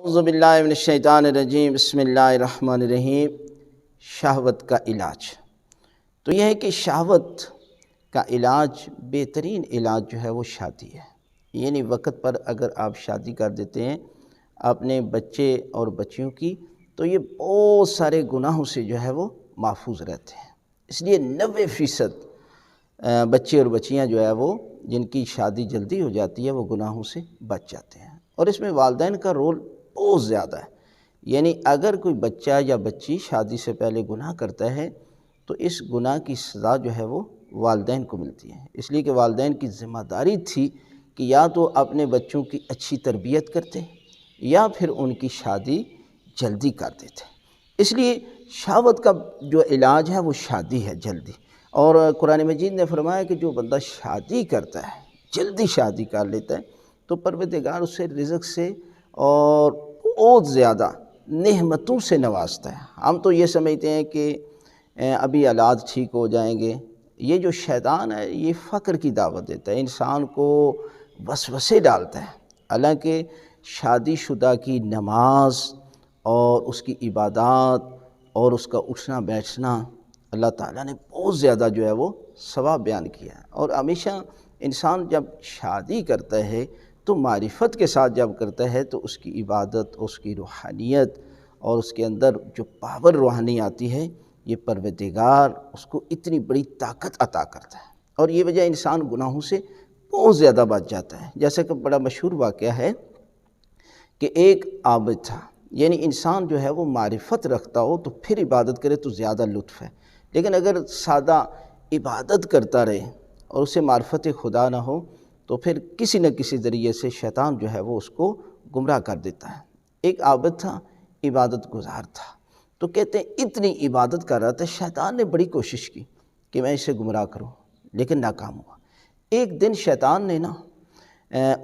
اعوذ باللہ من الشیطان الرجیم، بسم اللہ الرحمن الرحیم۔ شہوت کا علاج تو یہ ہے کہ شہوت کا علاج، بہترین علاج جو ہے وہ شادی ہے۔ یعنی وقت پر اگر آپ شادی کر دیتے ہیں اپنے بچے اور بچیوں کی، تو یہ بہت سارے گناہوں سے جو ہے وہ محفوظ رہتے ہیں۔ اس لیے 90% بچے اور بچیاں جو ہے وہ جن کی شادی جلدی ہو جاتی ہے وہ گناہوں سے بچ جاتے ہیں۔ اور اس میں والدین کا رول بہت زیادہ ہے۔ یعنی اگر کوئی بچہ یا بچی شادی سے پہلے گناہ کرتا ہے تو اس گناہ کی سزا جو ہے وہ والدین کو ملتی ہے۔ اس لیے کہ والدین کی ذمہ داری تھی کہ یا تو اپنے بچوں کی اچھی تربیت کرتے یا پھر ان کی شادی جلدی کر دیتے۔ اس لیے شہوت کا جو علاج ہے وہ شادی ہے، جلدی۔ اور قرآن مجید نے فرمایا کہ جو بندہ شادی کرتا ہے، جلدی شادی کر لیتا ہے، تو پروردگار اسے رزق سے اور بہت زیادہ نعمتوں سے نوازتا ہے۔ ہم تو یہ سمجھتے ہیں کہ ابھی اولاد ٹھیک ہو جائیں گے۔ یہ جو شیطان ہے یہ فقر کی دعوت دیتا ہے، انسان کو وسوسے ڈالتا ہے۔ حالانکہ شادی شدہ کی نماز اور اس کی عبادات اور اس کا اٹھنا بیٹھنا اللہ تعالیٰ نے بہت زیادہ جو ہے وہ ثواب بیان کیا ہے۔ اور ہمیشہ انسان جب شادی کرتا ہے تو معرفت کے ساتھ جب کرتا ہے تو اس کی عبادت، اس کی روحانیت اور اس کے اندر جو پاور روحانی آتی ہے، یہ پروردگار اس کو اتنی بڑی طاقت عطا کرتا ہے۔ اور یہ وجہ انسان گناہوں سے بہت زیادہ بچ جاتا ہے۔ جیسے کہ بڑا مشہور واقعہ ہے کہ ایک عابد تھا، یعنی انسان جو ہے وہ معرفت رکھتا ہو تو پھر عبادت کرے تو زیادہ لطف ہے، لیکن اگر سادہ عبادت کرتا رہے اور اسے معرفت خدا نہ ہو تو پھر کسی نہ کسی ذریعے سے شیطان جو ہے وہ اس کو گمراہ کر دیتا ہے۔ ایک عابد تھا، عبادت گزار تھا، تو کہتے ہیں اتنی عبادت کر رہا تھا، شیطان نے بڑی کوشش کی کہ میں اسے گمراہ کروں لیکن ناکام ہوا۔ ایک دن شیطان نے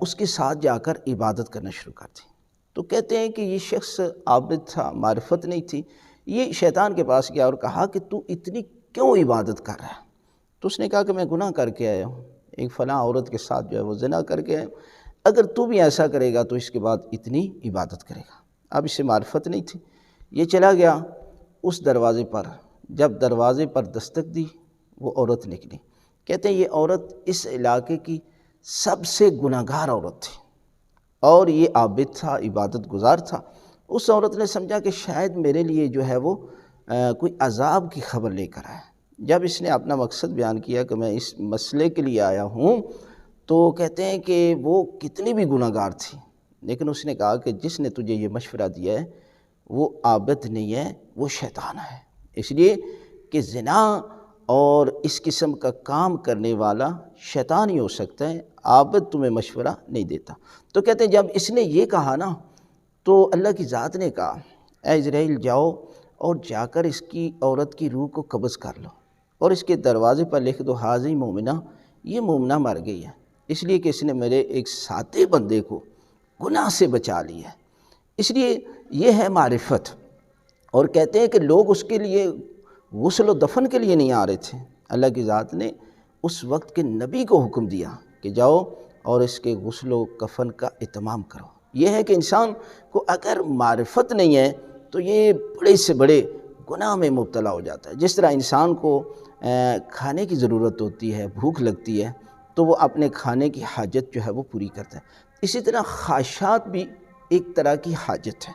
اس کے ساتھ جا کر عبادت کرنا شروع کر دی۔ تو کہتے ہیں کہ یہ شخص عابد تھا، معرفت نہیں تھی، یہ شیطان کے پاس گیا اور کہا کہ تو اتنی کیوں عبادت کر رہا ہے؟ تو اس نے کہا کہ میں گناہ کر کے آیا ہوں، ایک فلاں عورت کے ساتھ جو ہے وہ زنا کر کے آیا ہوں، اگر تو بھی ایسا کرے گا تو اس کے بعد اتنی عبادت کرے گا۔ اب اسے معرفت نہیں تھی، یہ چلا گیا اس دروازے پر۔ جب دروازے پر دستک دی وہ عورت نکلی۔ کہتے ہیں یہ عورت اس علاقے کی سب سے گناہگار عورت تھی اور یہ عابد تھا، عبادت گزار تھا۔ اس عورت نے سمجھا کہ شاید میرے لیے جو ہے وہ کوئی عذاب کی خبر لے کر آیا۔ جب اس نے اپنا مقصد بیان کیا کہ میں اس مسئلے کے لیے آیا ہوں، تو کہتے ہیں کہ وہ کتنی بھی گناہگار تھی، لیکن اس نے کہا کہ جس نے تجھے یہ مشورہ دیا ہے وہ عابد نہیں ہے، وہ شیطان ہے۔ اس لیے کہ زنا اور اس قسم کا کام کرنے والا شیطان ہی ہو سکتا ہے، عابد تمہیں مشورہ نہیں دیتا۔ تو کہتے ہیں جب اس نے یہ کہا نا تو اللہ کی ذات نے کہا اے عزرائیل جاؤ اور جا کر اس کی عورت کی روح کو قبض کر لو اور اس کے دروازے پر لکھ دو حاضی مومنہ، یہ مومنہ مر گئی ہے، اس لیے کہ اس نے میرے ایک سادے بندے کو گناہ سے بچا لیا ہے۔ اس لیے یہ ہے معرفت۔ اور کہتے ہیں کہ لوگ اس کے لیے غسل و دفن کے لیے نہیں آ رہے تھے، اللہ کی ذات نے اس وقت کے نبی کو حکم دیا کہ جاؤ اور اس کے غسل و کفن کا اہتمام کرو۔ یہ ہے کہ انسان کو اگر معرفت نہیں ہے تو یہ بڑے سے بڑے گناہ میں مبتلا ہو جاتا ہے۔ جس طرح انسان کو کھانے کی ضرورت ہوتی ہے، بھوک لگتی ہے تو وہ اپنے کھانے کی حاجت جو ہے وہ پوری کرتا ہے، اسی طرح خواہشات بھی ایک طرح کی حاجت ہے۔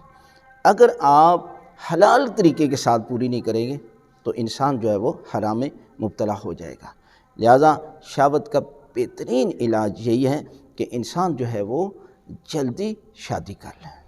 اگر آپ حلال طریقے کے ساتھ پوری نہیں کریں گے تو انسان جو ہے وہ حرام میں مبتلا ہو جائے گا۔ لہٰذا شہوت کا بہترین علاج یہی ہے کہ انسان جو ہے وہ جلدی شادی کر لیں۔